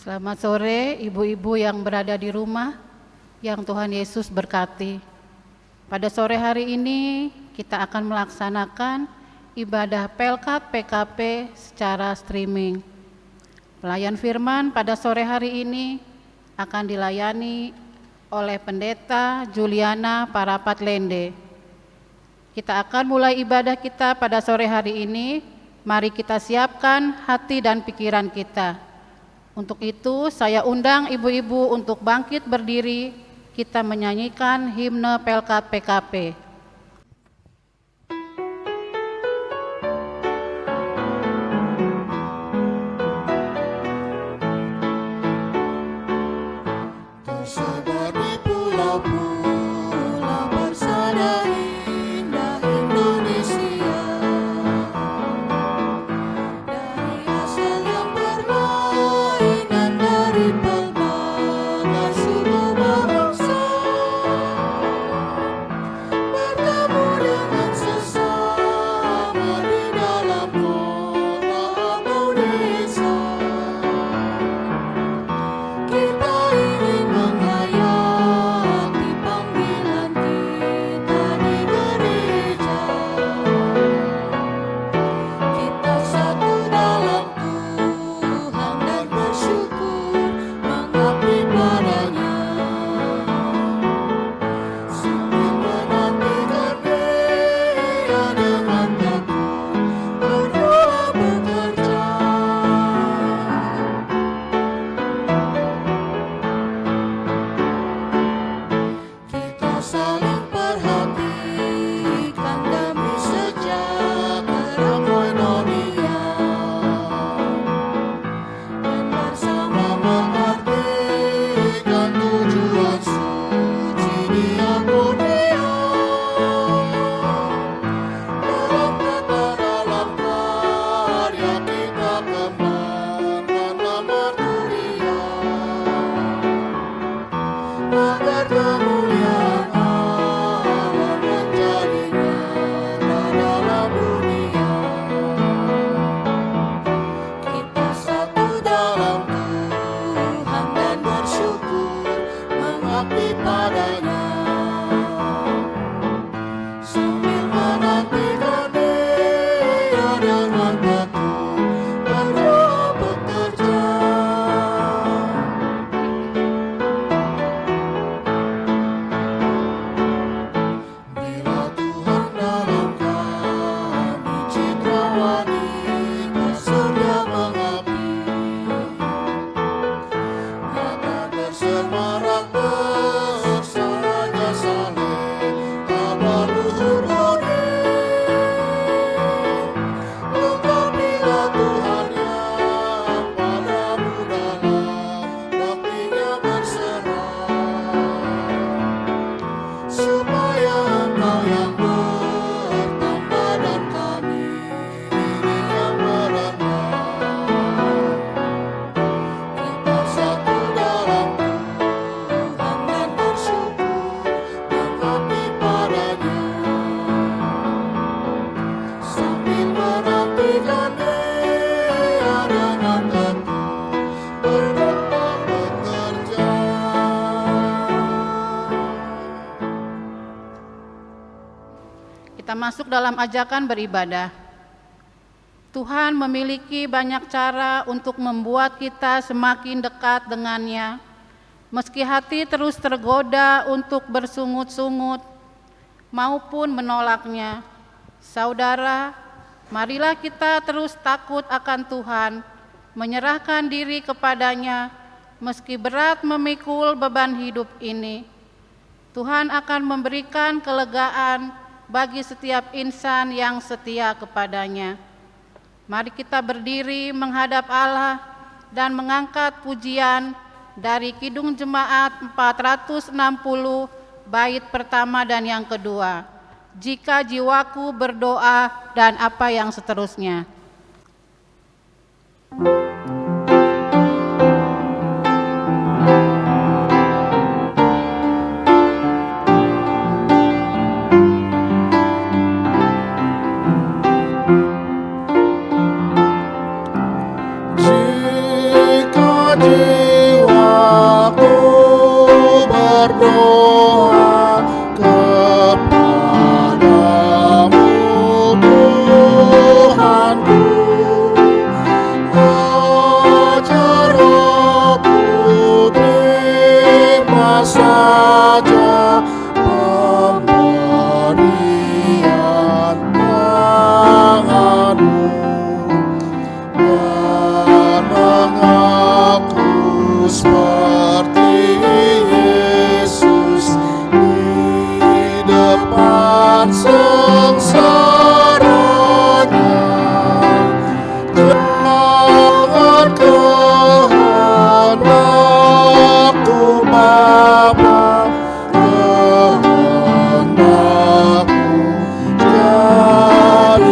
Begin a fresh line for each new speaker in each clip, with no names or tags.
Selamat sore ibu-ibu yang berada di rumah, yang Tuhan Yesus berkati. Pada sore hari ini kita akan melaksanakan ibadah Pelkat PKP secara streaming. Pelayan firman pada sore hari ini akan dilayani oleh Pendeta Juliana Parapat Lende. Kita akan mulai ibadah kita pada sore hari ini. Mari kita siapkan hati dan pikiran kita. Untuk itu saya undang ibu-ibu untuk bangkit berdiri, kita menyanyikan himne Pelkat PKP.
Tersebar di pulau-pulau bersama indah Indonesia, dari asal yang bermain dan dari pelbagai suku bangsa, bertemu dengan sesama di dalam kota atau desa. Kita ingin menghayati panggilan kita di gereja. Kita satu dalam Tuhan dan bersyukur mengabdi padanya. Sambil menantikan Dia dengan tekun berdoa bekerja. Kita saling perhatikan demi sejahtera koinonia, dan bersama mengabdikan tujuan suci di Aponia. Dalam kata, dalam karya kita kembangkan nama Tuhan, agar kemuliaan Allah menjadi nyata dalam dunia. Kita satu dalam Tuhan dan bersyukur mengabdi padanya. Sambil menantikan Dia dengan tekun berdoa bekerja. Bila Tuhan dalam kami citra wanita sedia mengabdi, nyata bersemarak bersamanya saleh kabar luhur budi. Lengkapilah Tuhan yang padamu dalam baktinya berserah, supaya Engkau yang bertambah dan kami ini yang merendah. Kita satu dalam Tuhan dan bersyukur mengabdi padanya. Sambil menantikan Dia dengan tekun berdoa bekerja.
Kita masuk dalam ajakan beribadah. Tuhan memiliki banyak cara untuk membuat kita semakin dekat dengannya, meski hati terus tergoda untuk bersungut-sungut maupun menolaknya. Saudara, marilah kita terus takut akan Tuhan, menyerahkan diri kepadanya, meski berat memikul beban hidup ini. Tuhan akan memberikan kelegaan bagi setiap insan yang setia kepadanya. Mari kita berdiri menghadap Allah dan mengangkat pujian dari Kidung Jemaat 460 bait pertama dan yang kedua. Jika jiwaku berdoa dan apa yang seterusnya.
Jika depan sengsaranya. Jangan kehendakku Bapa, kehendakmu jadilah.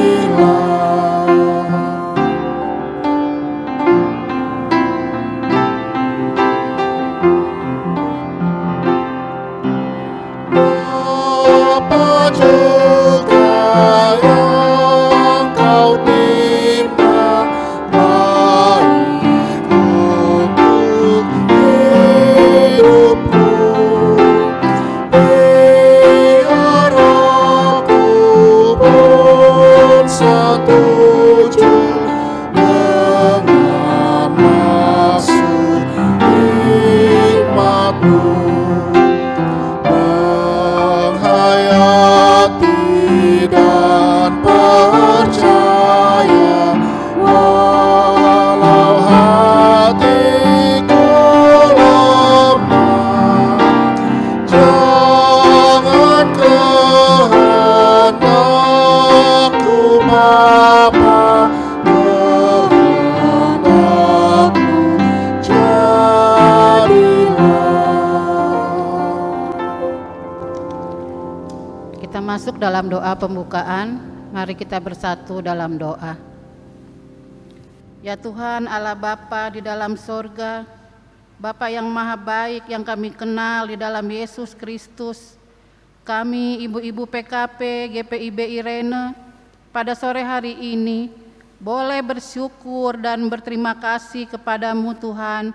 Apa juga yang kau timbang baik untuk hidupku. Biar aku pun setuju dengan maksud hikmat-Mu, menghayati dan percaya walau hatiku lemah. Jangan kehendakku Bapa, kehendakmu jadilah.
Kita masuk dalam doa pembukaan. Mari kita bersatu dalam doa. Ya Tuhan Allah Bapa di dalam sorga, Bapa yang maha baik yang kami kenal di dalam Yesus Kristus, kami ibu-ibu PKP GPIB Irene pada sore hari ini boleh bersyukur dan berterima kasih kepadamu Tuhan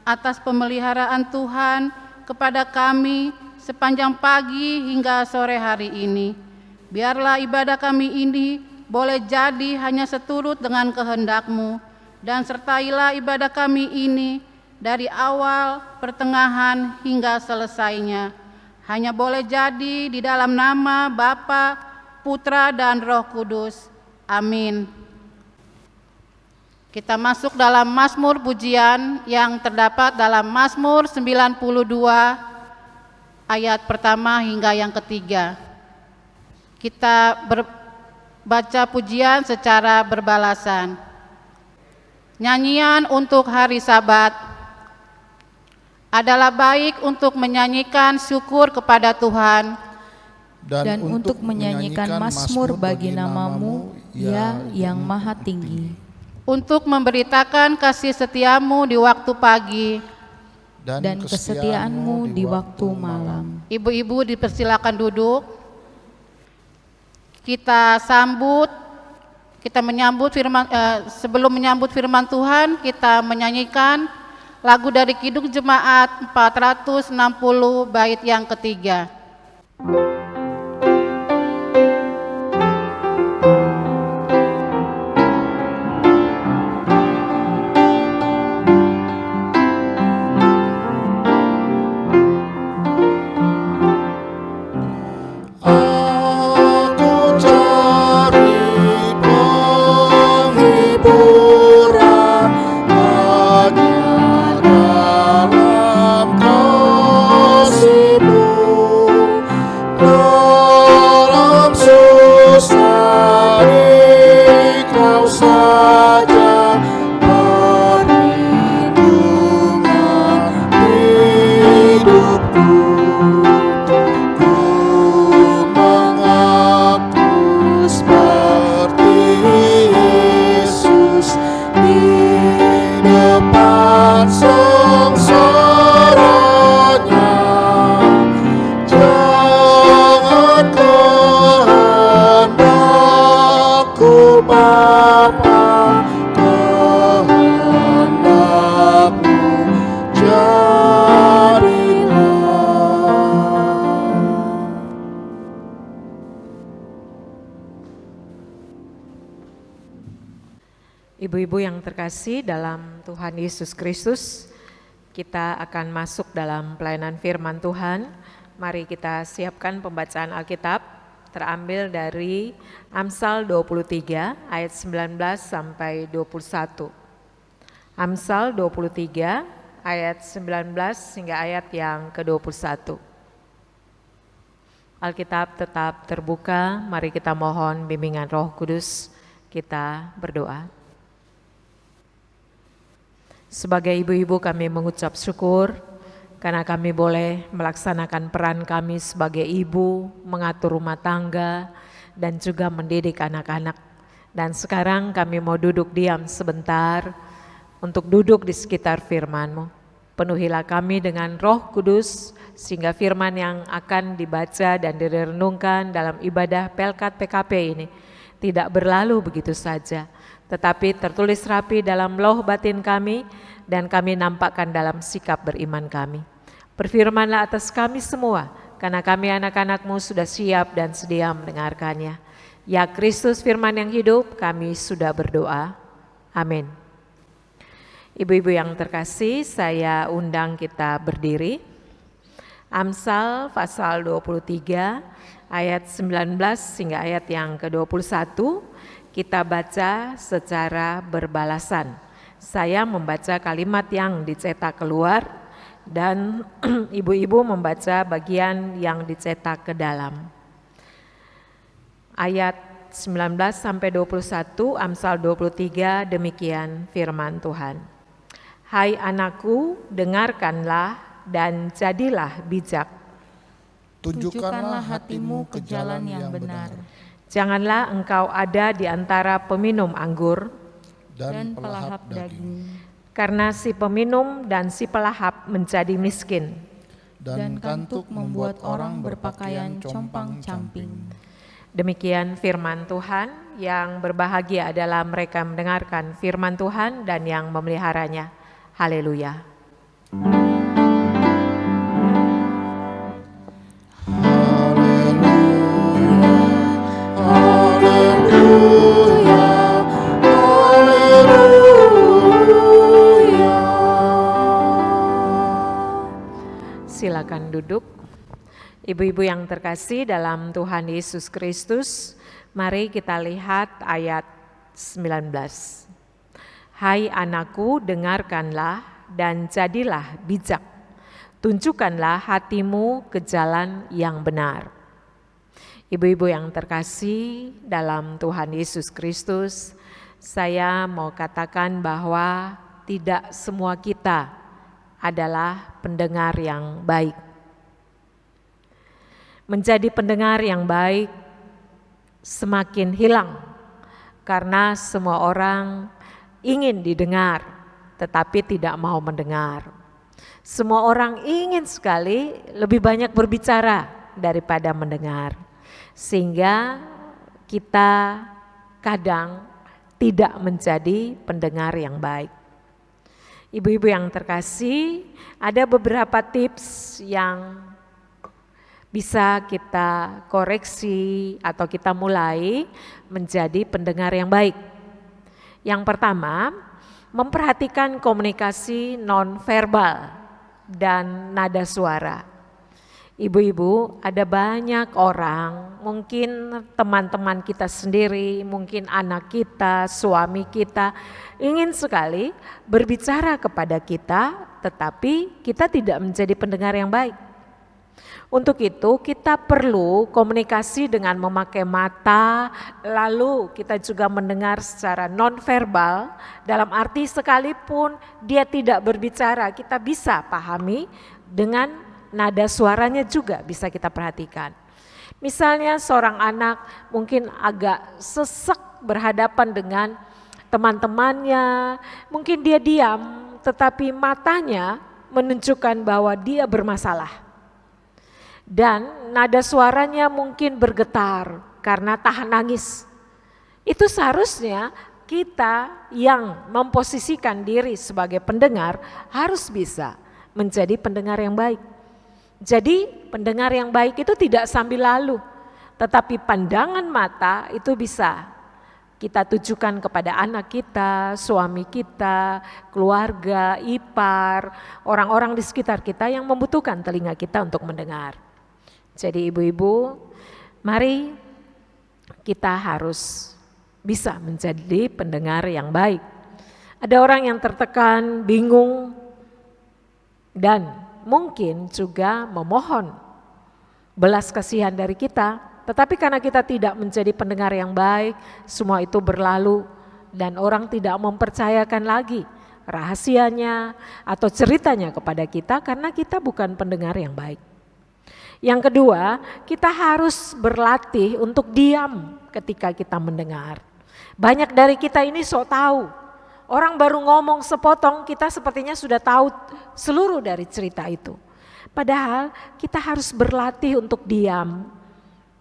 atas pemeliharaan Tuhan kepada kami sepanjang pagi hingga sore hari ini. Biarlah ibadah kami ini boleh jadi hanya seturut dengan kehendak-Mu, dan sertailah ibadah kami ini dari awal, pertengahan, hingga selesainya. Hanya boleh jadi di dalam nama Bapa, Putra, dan Roh Kudus. Amin. Kita masuk dalam Mazmur pujian yang terdapat dalam Mazmur 92 ayat pertama hingga yang ketiga. Kita baca pujian secara berbalasan. Nyanyian untuk hari Sabat. Adalah baik untuk menyanyikan syukur kepada Tuhan
dan untuk menyanyikan mazmur bagi nama-Mu, ya yang maha tinggi.
untuk memberitakan kasih setiamu di waktu pagi
Dan kesetiaan-Mu di waktu malam.
Ibu-ibu dipersilakan duduk. Kita menyambut firman, sebelum menyambut firman Tuhan, kita menyanyikan lagu dari Kidung Jemaat 460 bait yang ketiga.
Aku cari penghiburan hanya dalam kasih-Mu, dalam susah Engkau saja perlindungan hidupku. Sengsaranya, jangan kehendakku Bapa, kehendak-Mu jadilah.
Ibu-ibu yang terkasih dalam Tuhan Yesus Kristus, kita akan masuk dalam pelayanan firman Tuhan. Mari kita siapkan pembacaan Alkitab terambil dari Amsal 23 ayat 19 sampai 21. Amsal 23 ayat 19 hingga ayat yang ke-21. Alkitab tetap terbuka, mari kita mohon bimbingan Roh Kudus, kita berdoa. Sebagai ibu-ibu kami mengucap syukur karena kami boleh melaksanakan peran kami sebagai ibu, mengatur rumah tangga, dan juga mendidik anak-anak. Dan sekarang kami mau duduk diam sebentar untuk duduk di sekitar firman-Mu. Penuhilah kami dengan Roh Kudus sehingga firman yang akan dibaca dan direnungkan dalam ibadah Pelkat PKP ini tidak berlalu begitu saja, tetapi tertulis rapi dalam loh batin kami dan kami nampakkan dalam sikap beriman kami. Berfirmanlah atas kami semua, karena kami anak-anak-Mu sudah siap dan sedia mendengarkannya. Ya Kristus firman yang hidup, kami sudah berdoa. Amin. Ibu-ibu yang terkasih, saya undang kita berdiri. Amsal pasal 23 ayat 19 hingga ayat yang ke-21 kita baca secara berbalasan. Saya membaca kalimat yang dicetak keluar dan ibu-ibu membaca bagian yang dicetak ke dalam. Ayat 19 sampai 21 Amsal 23 demikian firman Tuhan. Hai anakku, dengarkanlah dan jadilah bijak.
Tunjukkanlah hatimu ke jalan yang benar,
Janganlah engkau ada di antara peminum anggur,
dan pelahap daging,
karena si peminum dan si pelahap menjadi miskin.
dan kantuk membuat orang berpakaian compang-camping.
Demikian firman Tuhan. Yang berbahagia adalah mereka mendengarkan firman Tuhan dan yang memeliharanya. Haleluya. Silakan duduk. Ibu-ibu yang terkasih dalam Tuhan Yesus Kristus, mari kita lihat ayat 19. Hai anakku, dengarkanlah dan jadilah bijak. Tunjukkanlah hatimu ke jalan yang benar. Ibu-ibu yang terkasih dalam Tuhan Yesus Kristus, saya mau katakan bahwa tidak semua kita adalah pendengar yang baik. Menjadi pendengar yang baik semakin hilang karena semua orang ingin didengar tetapi tidak mau mendengar. Semua orang ingin sekali lebih banyak berbicara daripada mendengar. Sehingga kita kadang tidak menjadi pendengar yang baik. Ibu-ibu yang terkasih, ada beberapa tips yang bisa kita koreksi atau kita mulai menjadi pendengar yang baik. Yang pertama, memperhatikan komunikasi nonverbal dan nada suara. Ibu-ibu, ada banyak orang, mungkin teman-teman kita sendiri, mungkin anak kita, suami kita, ingin sekali berbicara kepada kita, tetapi kita tidak menjadi pendengar yang baik. Untuk itu kita perlu komunikasi dengan memakai mata, lalu kita juga mendengar secara nonverbal, dalam arti sekalipun dia tidak berbicara, kita bisa pahami dengan nada suaranya juga bisa kita perhatikan. Misalnya seorang anak mungkin agak sesek berhadapan dengan teman-temannya, mungkin dia diam tetapi matanya menunjukkan bahwa dia bermasalah. Dan nada suaranya mungkin bergetar karena tahan nangis. Itu seharusnya kita yang memposisikan diri sebagai pendengar harus bisa menjadi pendengar yang baik. Jadi pendengar yang baik itu tidak sambil lalu, tetapi pandangan mata itu bisa kita tujukan kepada anak kita, suami kita, keluarga, ipar, orang-orang di sekitar kita yang membutuhkan telinga kita untuk mendengar. Jadi ibu-ibu, mari kita harus bisa menjadi pendengar yang baik. Ada orang yang tertekan, bingung, dan mungkin juga memohon belas kasihan dari kita, tetapi karena kita tidak menjadi pendengar yang baik, semua itu berlalu dan orang tidak mempercayakan lagi rahasianya atau ceritanya kepada kita karena kita bukan pendengar yang baik. Yang kedua, kita harus berlatih untuk diam ketika kita mendengar. Banyak dari kita ini sok tahu. Orang baru ngomong sepotong, kita sepertinya sudah tahu seluruh dari cerita itu. Padahal kita harus berlatih untuk diam.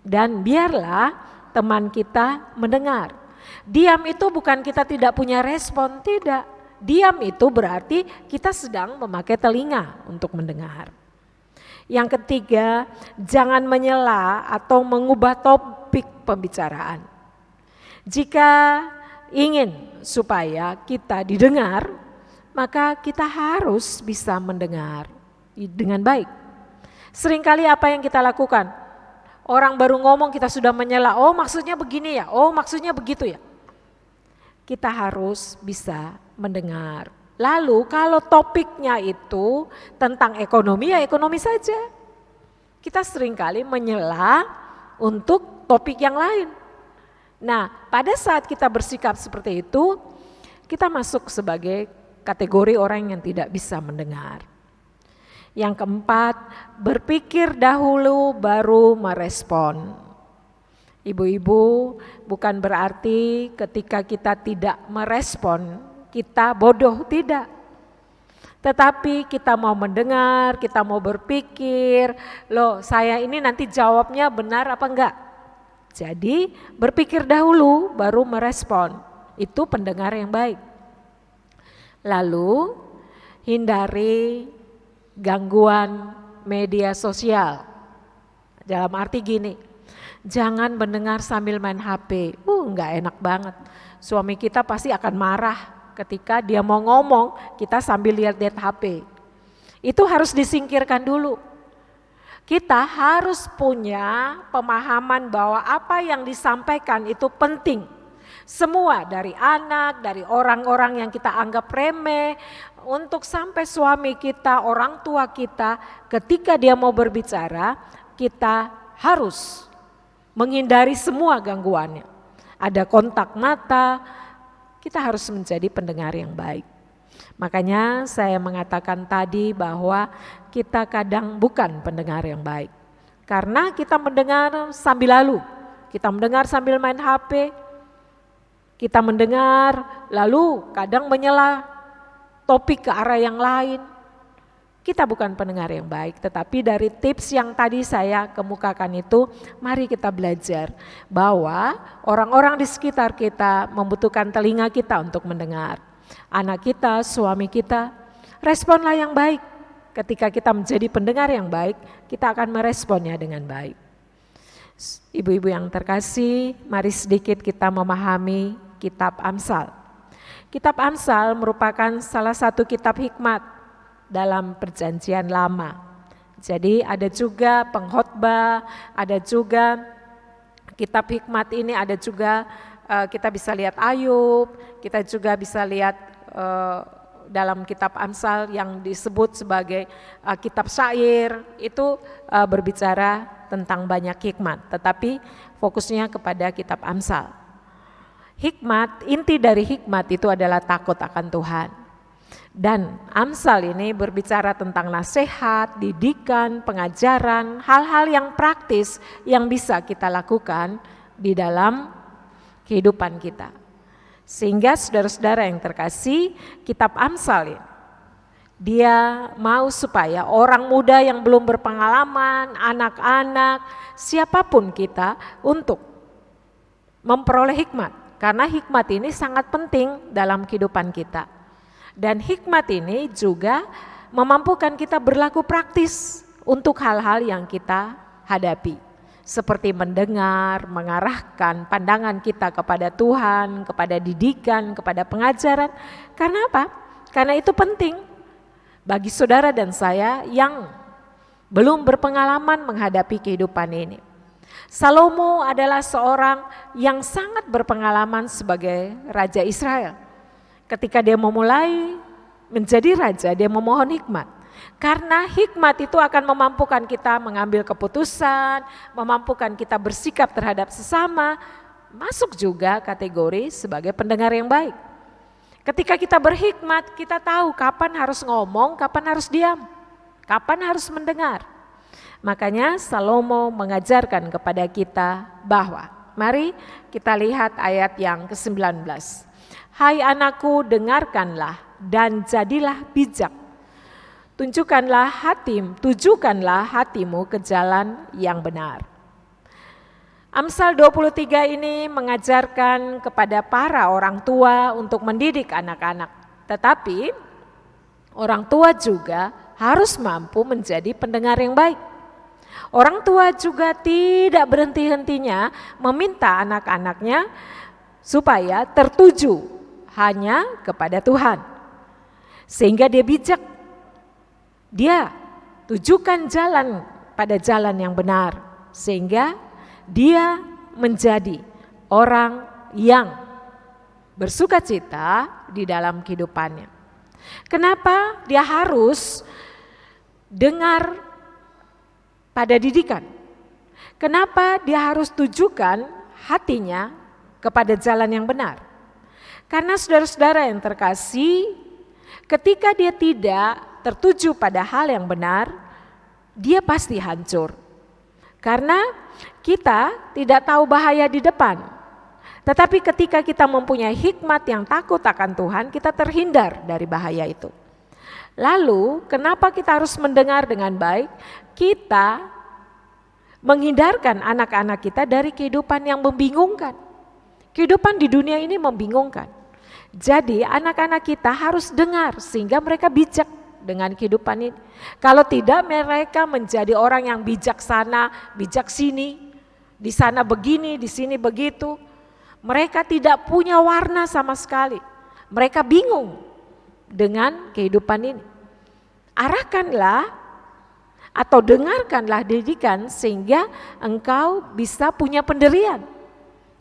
Dan biarlah teman kita mendengar. Diam itu bukan kita tidak punya respon, tidak. Diam itu berarti kita sedang memakai telinga untuk mendengar. Yang ketiga, jangan menyela atau mengubah topik pembicaraan. Jika ingin supaya kita didengar, maka kita harus bisa mendengar dengan baik. Seringkali apa yang kita lakukan? Orang baru ngomong kita sudah menyela, oh maksudnya begini ya, oh maksudnya begitu ya. Kita harus bisa mendengar. Lalu kalau topiknya itu tentang ekonomi, ya ekonomi saja. Kita seringkali menyela untuk topik yang lain. Nah, pada saat kita bersikap seperti itu, kita masuk sebagai kategori orang yang tidak bisa mendengar. Yang keempat, berpikir dahulu baru merespon. Ibu-ibu, bukan berarti ketika kita tidak merespon, kita bodoh, tidak. Tetapi kita mau mendengar, kita mau berpikir, loh saya ini nanti jawabnya benar apa enggak. Jadi berpikir dahulu baru merespon, itu pendengar yang baik. Lalu hindari gangguan media sosial. Dalam arti gini, jangan mendengar sambil main HP, enggak enak banget. Suami kita pasti akan marah ketika dia mau ngomong, kita sambil lihat-lihat HP. Itu harus disingkirkan dulu. Kita harus punya pemahaman bahwa apa yang disampaikan itu penting. Semua dari anak, dari orang-orang yang kita anggap remeh, untuk sampai suami kita, orang tua kita, ketika dia mau berbicara, kita harus menghindari semua gangguannya. Ada kontak mata, kita harus menjadi pendengar yang baik. Makanya saya mengatakan tadi bahwa kita kadang bukan pendengar yang baik. Karena kita mendengar sambil lalu, kita mendengar sambil main HP, kita mendengar lalu kadang menyela topik ke arah yang lain. Kita bukan pendengar yang baik, tetapi dari tips yang tadi saya kemukakan itu, mari kita belajar bahwa orang-orang di sekitar kita membutuhkan telinga kita untuk mendengar. Anak kita, suami kita, responlah yang baik. Ketika kita menjadi pendengar yang baik, kita akan meresponnya dengan baik. Ibu-ibu yang terkasih, mari sedikit kita memahami kitab Amsal. Kitab Amsal merupakan salah satu kitab hikmat dalam perjanjian lama. Jadi ada juga pengkhotbah, ada juga kitab hikmat ini, ada juga kita bisa lihat Ayub, kita juga bisa lihat dalam kitab Amsal yang disebut sebagai kitab syair, itu berbicara tentang banyak hikmat, tetapi fokusnya kepada kitab Amsal. Hikmat, inti dari hikmat itu adalah takut akan Tuhan. Dan Amsal ini berbicara tentang nasihat, didikan, pengajaran, hal-hal yang praktis yang bisa kita lakukan di dalam kehidupan kita. Sehingga saudara-saudara yang terkasih, kitab Amsal ini, dia mau supaya orang muda yang belum berpengalaman, anak-anak, siapapun kita untuk memperoleh hikmat. Karena hikmat ini sangat penting dalam kehidupan kita. Dan hikmat ini juga memampukan kita berlaku praktis untuk hal-hal yang kita hadapi. Seperti mendengar, mengarahkan pandangan kita kepada Tuhan, kepada didikan, kepada pengajaran. Karena apa? Karena itu penting bagi saudara dan saya yang belum berpengalaman menghadapi kehidupan ini. Salomo adalah seorang yang sangat berpengalaman sebagai Raja Israel. Ketika dia memulai menjadi raja, dia memohon hikmat. Karena hikmat itu akan memampukan kita mengambil keputusan, memampukan kita bersikap terhadap sesama, masuk juga kategori sebagai pendengar yang baik. Ketika kita berhikmat, kita tahu kapan harus ngomong, kapan harus diam, kapan harus mendengar. Makanya Salomo mengajarkan kepada kita bahwa, mari kita lihat ayat yang ke-19. Hai anakku, dengarkanlah dan jadilah bijak. Tujukanlah hatimu ke jalan yang benar. Amsal 23 ini mengajarkan kepada para orang tua untuk mendidik anak-anak. Tetapi orang tua juga harus mampu menjadi pendengar yang baik. Orang tua juga tidak berhenti-hentinya meminta anak-anaknya supaya tertuju hanya kepada Tuhan. Sehingga dia bijak. Dia tujukan jalan pada jalan yang benar, sehingga dia menjadi orang yang bersukacita di dalam kehidupannya. Kenapa dia harus dengar pada didikan? Kenapa dia harus tujukan hatinya kepada jalan yang benar? Karena saudara-saudara yang terkasih, ketika dia tidak tertuju pada hal yang benar, dia pasti hancur. Karena kita tidak tahu bahaya di depan. Tetapi ketika kita mempunyai hikmat yang takut akan Tuhan, kita terhindar dari bahaya itu. Lalu kenapa kita harus mendengar dengan baik? Kita menghindarkan anak-anak kita dari kehidupan yang membingungkan. Kehidupan di dunia ini membingungkan. Jadi anak-anak kita harus dengar sehingga mereka bijak dengan kehidupan ini. Kalau tidak, mereka menjadi orang yang bijaksana, bijak sini, di sana begini, di sini begitu. Mereka tidak punya warna sama sekali. Mereka bingung dengan kehidupan ini. Arahkanlah atau dengarkanlah didikan sehingga engkau bisa punya pendirian.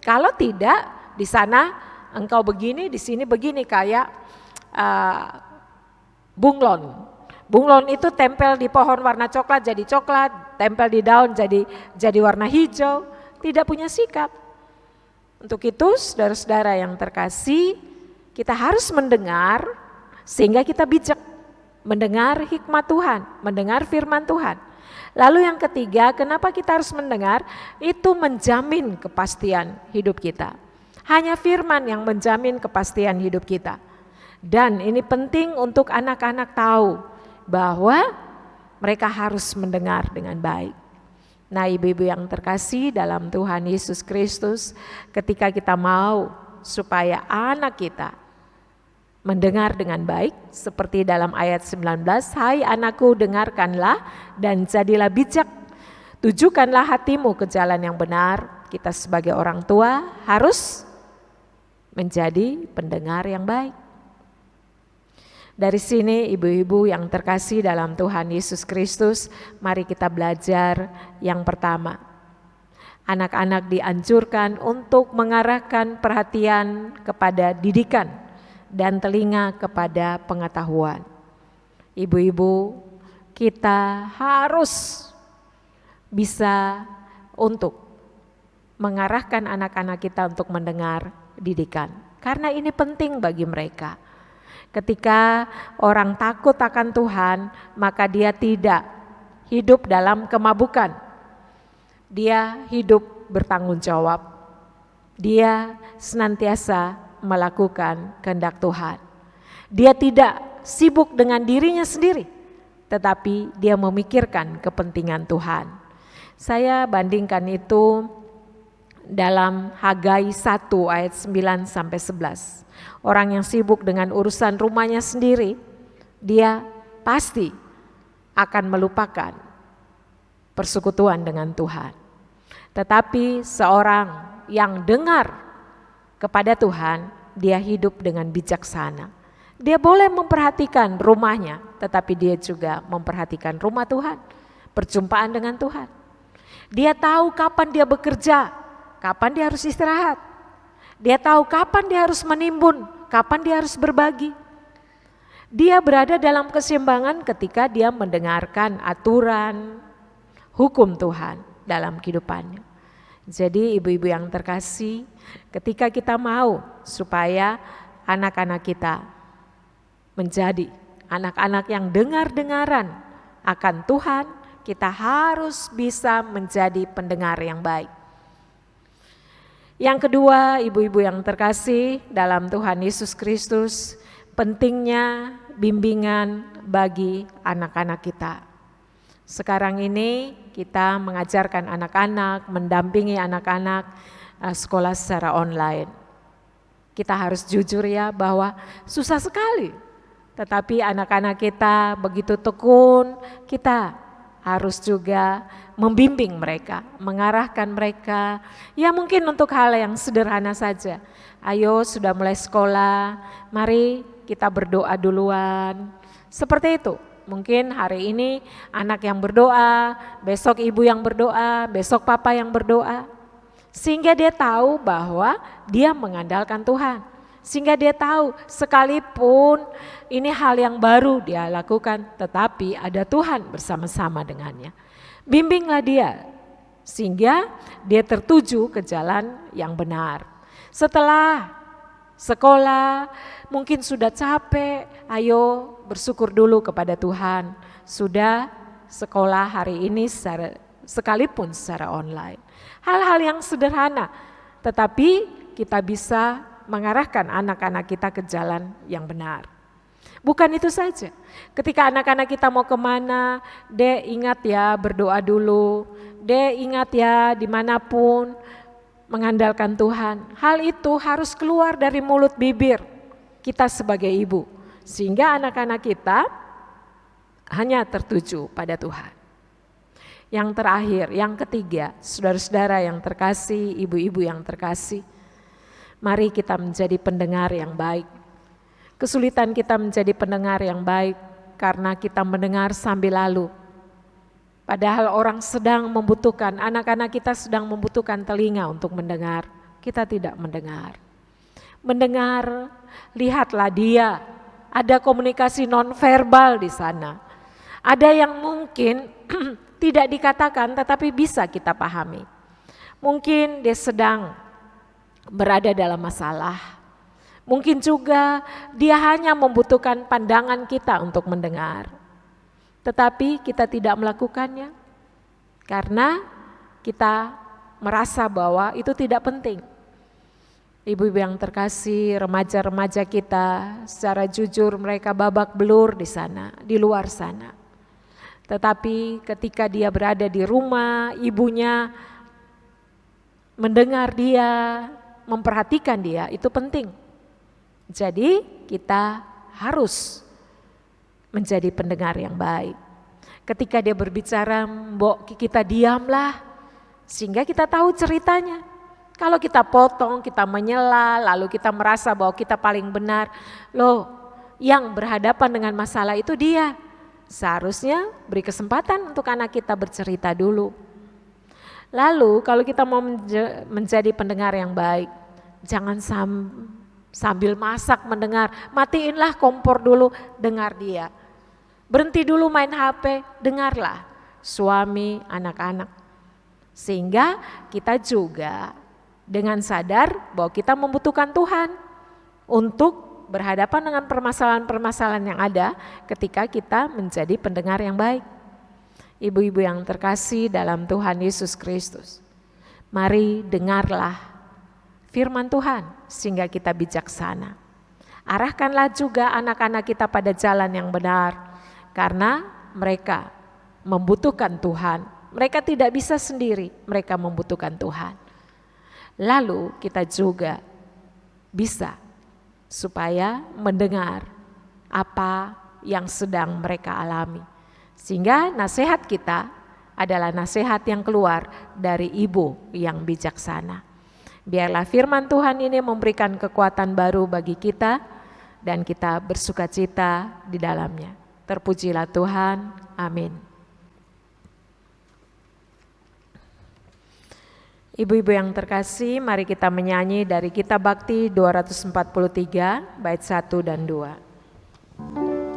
Kalau tidak, di sana engkau begini, di sini begini, kayak bunglon. Bunglon itu tempel di pohon warna coklat jadi coklat, tempel di daun jadi warna hijau, tidak punya sikap. Untuk itu saudara-saudara yang terkasih, kita harus mendengar sehingga kita bijak, mendengar hikmat Tuhan, mendengar firman Tuhan. Lalu yang ketiga, kenapa kita harus mendengar? Itu menjamin kepastian hidup kita. Hanya firman yang menjamin kepastian hidup kita. Dan ini penting untuk anak-anak tahu bahwa mereka harus mendengar dengan baik. Nah, ibu-ibu yang terkasih dalam Tuhan Yesus Kristus, ketika kita mau supaya anak kita mendengar dengan baik, seperti dalam ayat 19, hai anakku, dengarkanlah dan jadilah bijak, tujukanlah hatimu ke jalan yang benar. Kita sebagai orang tua harus menjadi pendengar yang baik. Dari sini ibu-ibu yang terkasih dalam Tuhan Yesus Kristus, mari kita belajar yang pertama. Anak-anak dianjurkan untuk mengarahkan perhatian kepada didikan dan telinga kepada pengetahuan. Ibu-ibu, kita harus bisa untuk mengarahkan anak-anak kita untuk mendengar didikan. Karena ini penting bagi mereka. Ketika orang takut akan Tuhan, maka dia tidak hidup dalam kemabukan. Dia hidup bertanggung jawab. Dia senantiasa melakukan kehendak Tuhan. Dia tidak sibuk dengan dirinya sendiri, tetapi dia memikirkan kepentingan Tuhan. Saya bandingkan itu dalam Hagai 1 ayat 9 sampai 11. Orang yang sibuk dengan urusan rumahnya sendiri, dia pasti akan melupakan persekutuan dengan Tuhan. Tetapi seorang yang dengar kepada Tuhan, dia hidup dengan bijaksana. Dia boleh memperhatikan rumahnya, tetapi dia juga memperhatikan rumah Tuhan, perjumpaan dengan Tuhan. Dia tahu kapan dia bekerja, kapan dia harus istirahat. Dia tahu kapan dia harus menimbun, kapan dia harus berbagi. Dia berada dalam keseimbangan ketika dia mendengarkan aturan hukum Tuhan dalam kehidupannya. Jadi ibu-ibu yang terkasih, ketika kita mau supaya anak-anak kita menjadi anak-anak yang dengar-dengaran akan Tuhan, kita harus bisa menjadi pendengar yang baik. Yang kedua, ibu-ibu yang terkasih dalam Tuhan Yesus Kristus, pentingnya bimbingan bagi anak-anak kita. Sekarang ini kita mengajarkan anak-anak, mendampingi anak-anak sekolah secara online. Kita harus jujur ya bahwa susah sekali. Tetapi anak-anak kita begitu tekun, kita harus juga membimbing mereka, mengarahkan mereka. Ya mungkin untuk hal yang sederhana saja. Ayo sudah mulai sekolah, mari kita berdoa duluan. Seperti itu. Mungkin hari ini anak yang berdoa, besok ibu yang berdoa, besok papa yang berdoa. Sehingga dia tahu bahwa dia mengandalkan Tuhan. Sehingga dia tahu sekalipun ini hal yang baru dia lakukan, tetapi ada Tuhan bersama-sama dengannya. Bimbinglah dia sehingga dia tertuju ke jalan yang benar. Setelah sekolah mungkin sudah capek, ayo bersyukur dulu kepada Tuhan. Sudah sekolah hari ini sekalipun secara online. Hal-hal yang sederhana, tetapi kita bisa mengarahkan anak-anak kita ke jalan yang benar. Bukan itu saja, ketika anak-anak kita mau kemana, dek ingat ya berdoa dulu, dek ingat ya dimanapun mengandalkan Tuhan. Hal itu harus keluar dari mulut bibir kita sebagai ibu, sehingga anak-anak kita hanya tertuju pada Tuhan. Yang terakhir, yang ketiga, saudara-saudara yang terkasih, ibu-ibu yang terkasih, mari kita menjadi pendengar yang baik. Kesulitan kita menjadi pendengar yang baik karena kita mendengar sambil lalu. Padahal orang sedang membutuhkan, anak-anak kita sedang membutuhkan telinga untuk mendengar. Kita tidak mendengar. Mendengar, lihatlah dia. Ada komunikasi nonverbal di sana. Ada yang mungkin tidak dikatakan tetapi bisa kita pahami. Mungkin dia sedang berada dalam masalah. Mungkin juga dia hanya membutuhkan pandangan kita untuk mendengar. Tetapi kita tidak melakukannya karena kita merasa bahwa itu tidak penting. Ibu-ibu yang terkasih, remaja-remaja kita secara jujur mereka babak belur di sana, di luar sana. Tetapi ketika dia berada di rumah, ibunya mendengar dia, memperhatikan dia, itu penting. Jadi kita harus menjadi pendengar yang baik. Ketika dia berbicara, mbok kita diamlah, sehingga kita tahu ceritanya. Kalau kita potong, kita menyela, lalu kita merasa bahwa kita paling benar, loh yang berhadapan dengan masalah itu dia. Seharusnya beri kesempatan untuk anak kita bercerita dulu. Lalu kalau kita mau menjadi pendengar yang baik, jangan sambil masak mendengar, matiinlah kompor dulu, dengar dia. Berhenti dulu main HP, dengarlah suami, anak-anak. Sehingga kita juga dengan sadar bahwa kita membutuhkan Tuhan untuk berhadapan dengan permasalahan-permasalahan yang ada ketika kita menjadi pendengar yang baik. Ibu-ibu yang terkasih dalam Tuhan Yesus Kristus, mari dengarlah firman Tuhan sehingga kita bijaksana. Arahkanlah juga anak-anak kita pada jalan yang benar karena mereka membutuhkan Tuhan. Mereka tidak bisa sendiri, mereka membutuhkan Tuhan. Lalu kita juga bisa supaya mendengar apa yang sedang mereka alami. Sehingga nasihat kita adalah nasihat yang keluar dari ibu yang bijaksana. Biarlah firman Tuhan ini memberikan kekuatan baru bagi kita dan kita bersukacita di dalamnya. Terpujilah Tuhan, amin. Ibu-ibu yang terkasih, mari kita menyanyi dari Kitab Bakti 243, bait 1 dan 2.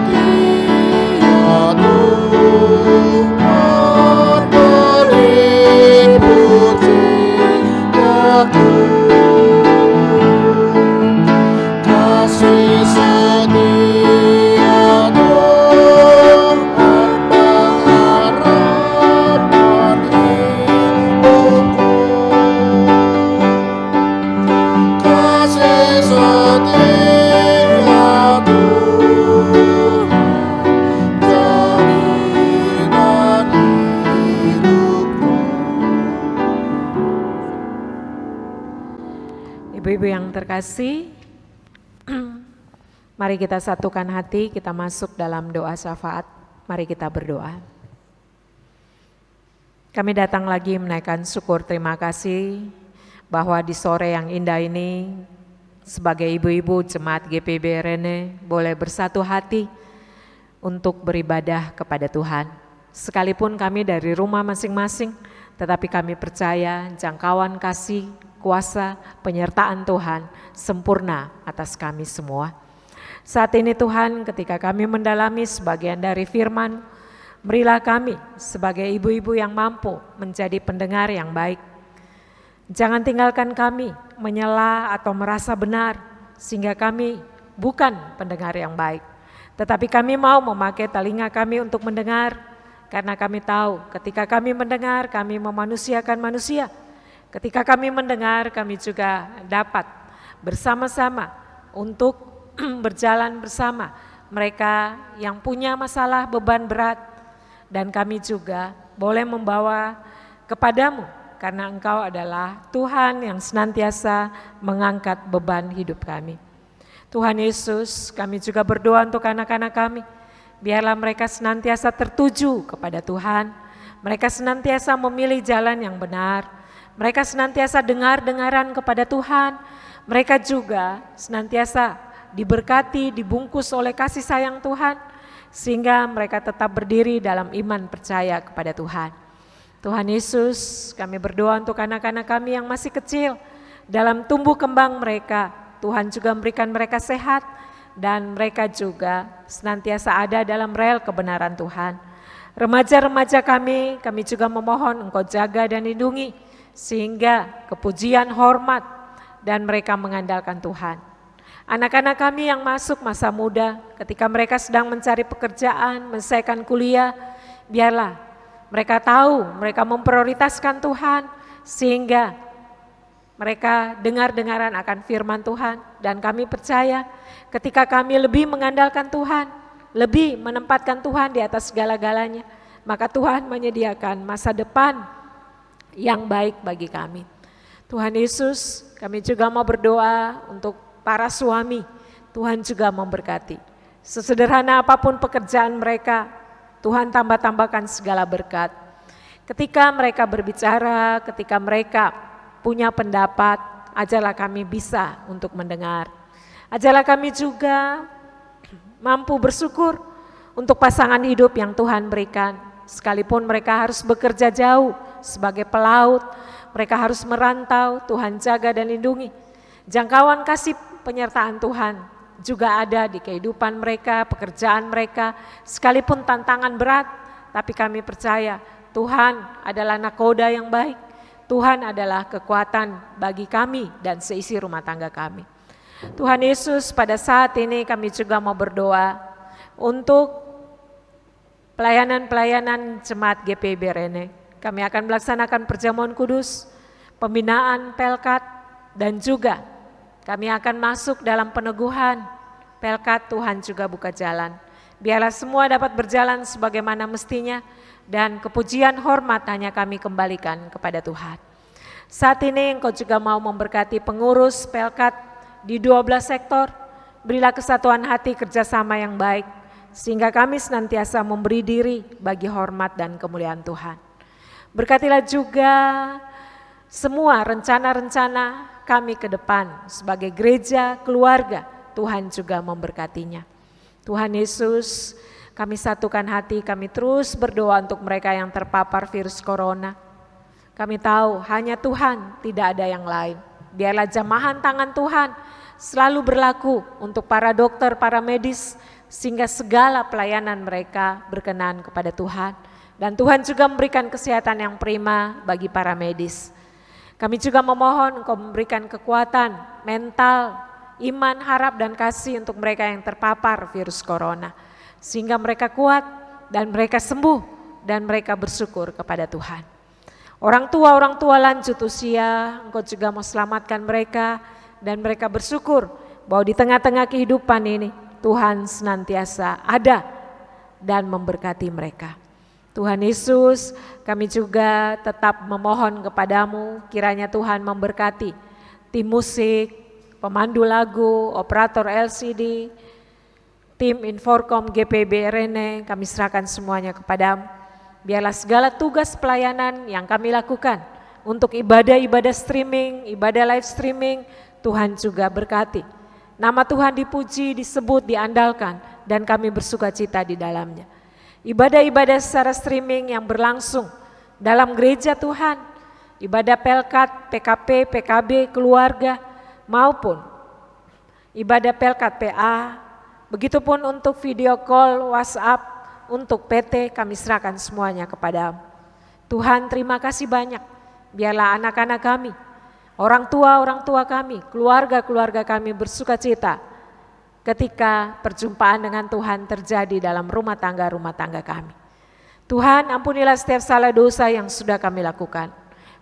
setia Tuhan, beri puji-Nya. Kasih setia Tuhan, pengharapan hidupku. Kasih setia Tuhan, jaminan hidupku.
Ibu-ibu yang terkasih, mari kita satukan hati, kita masuk dalam doa syafaat. Mari kita berdoa. Kami datang lagi menaikkan syukur terima kasih bahwa di sore yang indah ini sebagai ibu-ibu jemaat GPIB Rene boleh bersatu hati untuk beribadah kepada Tuhan. Sekalipun kami dari rumah masing-masing, tetapi kami percaya jangkauan kasih, kuasa, penyertaan Tuhan sempurna atas kami semua. Saat ini Tuhan, ketika kami mendalami sebagian dari firman, berilah kami sebagai ibu-ibu yang mampu menjadi pendengar yang baik. Jangan tinggalkan kami menyela atau merasa benar sehingga kami bukan pendengar yang baik. Tetapi kami mau memakai telinga kami untuk mendengar, karena kami tahu ketika kami mendengar kami memanusiakan manusia. Ketika kami mendengar kami juga dapat bersama-sama untuk berjalan bersama mereka yang punya masalah beban berat, dan kami juga boleh membawa kepadamu karena Engkau adalah Tuhan yang senantiasa mengangkat beban hidup kami. Tuhan Yesus, kami juga berdoa untuk anak-anak kami, biarlah mereka senantiasa tertuju kepada Tuhan, mereka senantiasa memilih jalan yang benar, mereka senantiasa dengar-dengaran kepada Tuhan, mereka juga senantiasa diberkati, dibungkus oleh kasih sayang Tuhan, sehingga mereka tetap berdiri dalam iman percaya kepada Tuhan. Tuhan Yesus, kami berdoa untuk anak-anak kami yang masih kecil, dalam tumbuh kembang mereka, Tuhan juga memberikan mereka sehat, dan mereka juga senantiasa ada dalam rel kebenaran Tuhan. Remaja-remaja kami juga memohon Engkau jaga dan lindungi, sehingga kepujian, hormat, dan mereka mengandalkan Tuhan. Anak-anak kami yang masuk masa muda, ketika mereka sedang mencari pekerjaan, menyelesaikan kuliah, biarlah mereka tahu, mereka memprioritaskan Tuhan, sehingga mereka dengar-dengaran akan firman Tuhan. Dan kami percaya ketika kami lebih mengandalkan Tuhan, lebih menempatkan Tuhan di atas segala-galanya, maka Tuhan menyediakan masa depan yang baik bagi kami. Tuhan Yesus, kami juga mau berdoa untuk para suami, Tuhan juga memberkati. Sesederhana apapun pekerjaan mereka, Tuhan tambah-tambahkan segala berkat. Ketika mereka berbicara, ketika mereka punya pendapat, ajarlah kami bisa untuk mendengar. Ajarlah kami juga mampu bersyukur untuk pasangan hidup yang Tuhan berikan. Sekalipun mereka harus bekerja jauh sebagai pelaut, mereka harus merantau, Tuhan jaga dan lindungi. Jangkauan kasih penyertaan Tuhan juga ada di kehidupan mereka, pekerjaan mereka, sekalipun tantangan berat, tapi kami percaya Tuhan adalah nakoda yang baik, Tuhan adalah kekuatan bagi kami dan seisi rumah tangga kami. Tuhan Yesus, pada saat ini kami juga mau berdoa untuk pelayanan-pelayanan jemaat GPIB Rene. Kami akan melaksanakan perjamuan kudus, pembinaan Pelkat, dan juga kami akan masuk dalam peneguhan Pelkat. Tuhan juga buka jalan. Biarlah semua dapat berjalan sebagaimana mestinya, dan kepujian hormat hanya kami kembalikan kepada Tuhan. Saat ini Engkau juga mau memberkati pengurus Pelkat di 12 sektor. Berilah kesatuan hati, kerjasama yang baik, sehingga kami senantiasa memberi diri bagi hormat dan kemuliaan Tuhan. Berkatilah juga semua rencana-rencana kami ke depan sebagai gereja, keluarga, Tuhan juga memberkatinya. Tuhan Yesus, kami satukan hati, kami terus berdoa untuk mereka yang terpapar virus corona. Kami tahu hanya Tuhan, tidak ada yang lain. Biarlah jamahan tangan Tuhan selalu berlaku untuk para dokter, para medis, sehingga segala pelayanan mereka berkenan kepada Tuhan. Dan Tuhan juga memberikan kesehatan yang prima bagi para medis. Kami juga memohon Engkau memberikan kekuatan mental, iman, harap, dan kasih untuk mereka yang terpapar virus corona, sehingga mereka kuat dan mereka sembuh dan mereka bersyukur kepada Tuhan. Orang tua lanjut usia, Engkau juga mau selamatkan mereka dan mereka bersyukur bahwa di tengah-tengah kehidupan ini Tuhan senantiasa ada dan memberkati mereka. Tuhan Yesus, kami juga tetap memohon kepadamu, kiranya Tuhan memberkati tim musik, pemandu lagu, operator LCD, tim Inforkom GPB Rene, kami serahkan semuanya kepadamu. Biarlah segala tugas pelayanan yang kami lakukan untuk ibadah-ibadah streaming, ibadah live streaming, Tuhan juga berkati. Nama Tuhan dipuji, disebut, diandalkan, dan kami bersuka cita di dalamnya. Ibadah-ibadah secara streaming yang berlangsung dalam gereja Tuhan, ibadah Pelkat, PKP, PKB, keluarga, maupun ibadah Pelkat PA, begitupun untuk video call, WhatsApp, untuk PT, kami serahkan semuanya kepadamu. Tuhan, terima kasih banyak. Biarlah anak-anak kami, orang tua kami, keluarga-keluarga kami bersuka cita ketika perjumpaan dengan Tuhan terjadi dalam rumah tangga kami. Tuhan, ampunilah setiap salah dosa yang sudah kami lakukan.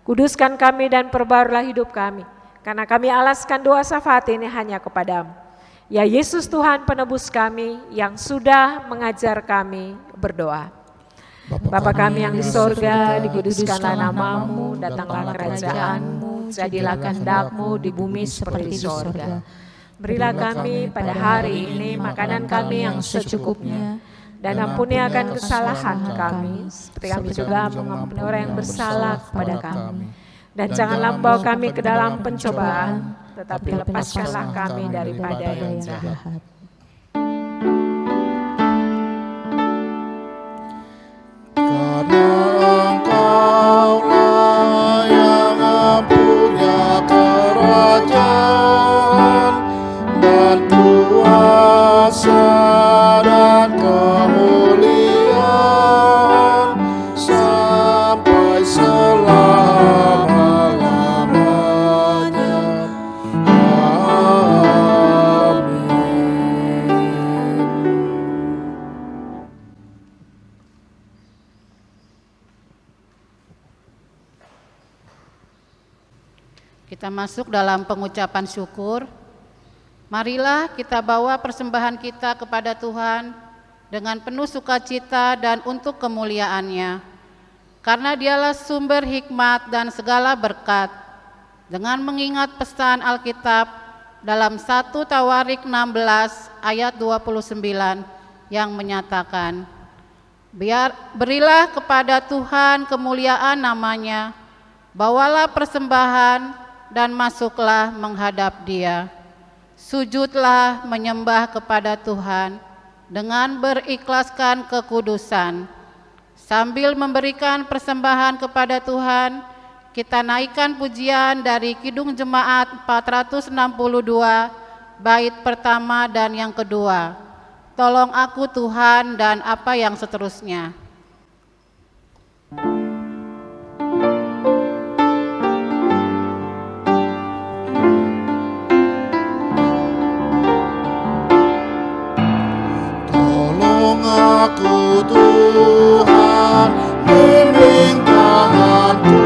Kuduskan kami dan perbarulah hidup kami, karena kami alaskan doa syafaat ini hanya kepadamu. Ya Yesus Tuhan penebus kami yang sudah mengajar kami berdoa. Bapa kami yang di sorga, dikuduskanlah namamu, datanglah kerajaanmu, jadilah kehendak-Mu di bumi seperti di sorga. Berilah kami pada hari ini makanan kami yang secukupnya, dan ampuni akan kesalahan kami, seperti kami juga mengampuni orang yang bersalah kepada kami. Dan janganlah membawa kami ke dalam pencobaan, tetapi lepaskanlah kami daripada yang jahat.
Karena Engkaulah yang punya kerajaan dan kuasa dan kemuliaan sampai selama-lamanya. Amin.
Kita masuk dalam pengucapan syukur. Marilah kita bawa persembahan kita kepada Tuhan dengan penuh sukacita dan untuk kemuliaan-Nya. Karena Dialah sumber hikmat dan segala berkat. Dengan mengingat pesan Alkitab dalam 1 Tawarik 16 ayat 29 yang menyatakan, berilah kepada Tuhan kemuliaan namanya, bawalah persembahan dan masuklah menghadap Dia. Sujudlah menyembah kepada Tuhan dengan berikhlaskan kekudusan. Sambil memberikan persembahan kepada Tuhan, kita naikkan pujian dari Kidung Jemaat 462, bait pertama dan yang kedua. Tolong aku Tuhan, dan apa yang seterusnya.
Aku Tuhan, bimbing tanganku,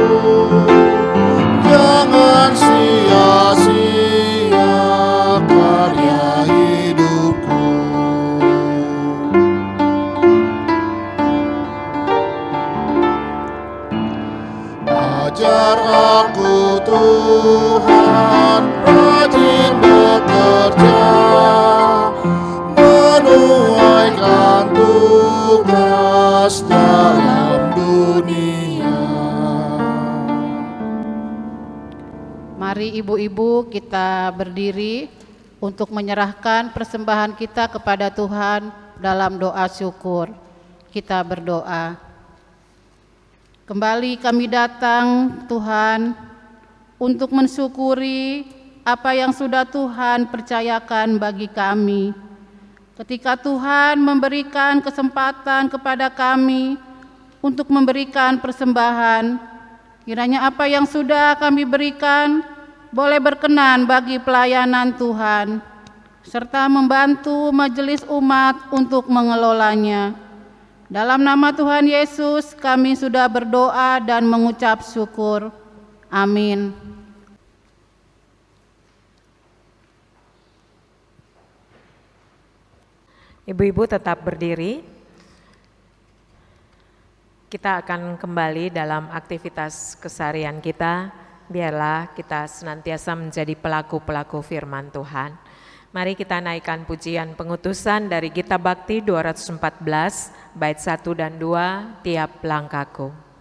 jangan sia-sia karya hidupku. Ajar aku Tuhan, rajin bekerja, menuaikan tugas dalam dunia.
Mari ibu-ibu kita berdiri untuk menyerahkan persembahan kita kepada Tuhan dalam doa syukur. Kita berdoa. Kembali kami datang Tuhan untuk mensyukuri apa yang sudah Tuhan percayakan bagi kami. Ketika Tuhan memberikan kesempatan kepada kami untuk memberikan persembahan, kiranya apa yang sudah kami berikan boleh berkenan bagi pelayanan Tuhan, serta membantu majelis umat untuk mengelolanya. Dalam nama Tuhan Yesus kami sudah berdoa dan mengucap syukur. Amin.
Ibu-ibu tetap berdiri. Kita akan kembali dalam aktivitas keseharian kita. Biarlah kita senantiasa menjadi pelaku-pelaku firman Tuhan. Mari kita naikkan pujian pengutusan dari Gita Bakti 214, bait 1 dan 2, tiap langkahku.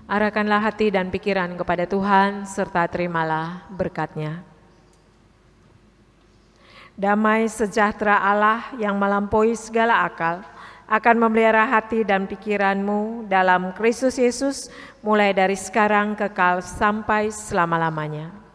Arahkanlah hati dan pikiran kepada Tuhan, serta terimalah berkat-Nya. Damai sejahtera Allah yang melampaui segala akal akan memelihara hati dan pikiranmu dalam Kristus Yesus mulai dari sekarang kekal sampai selama-lamanya.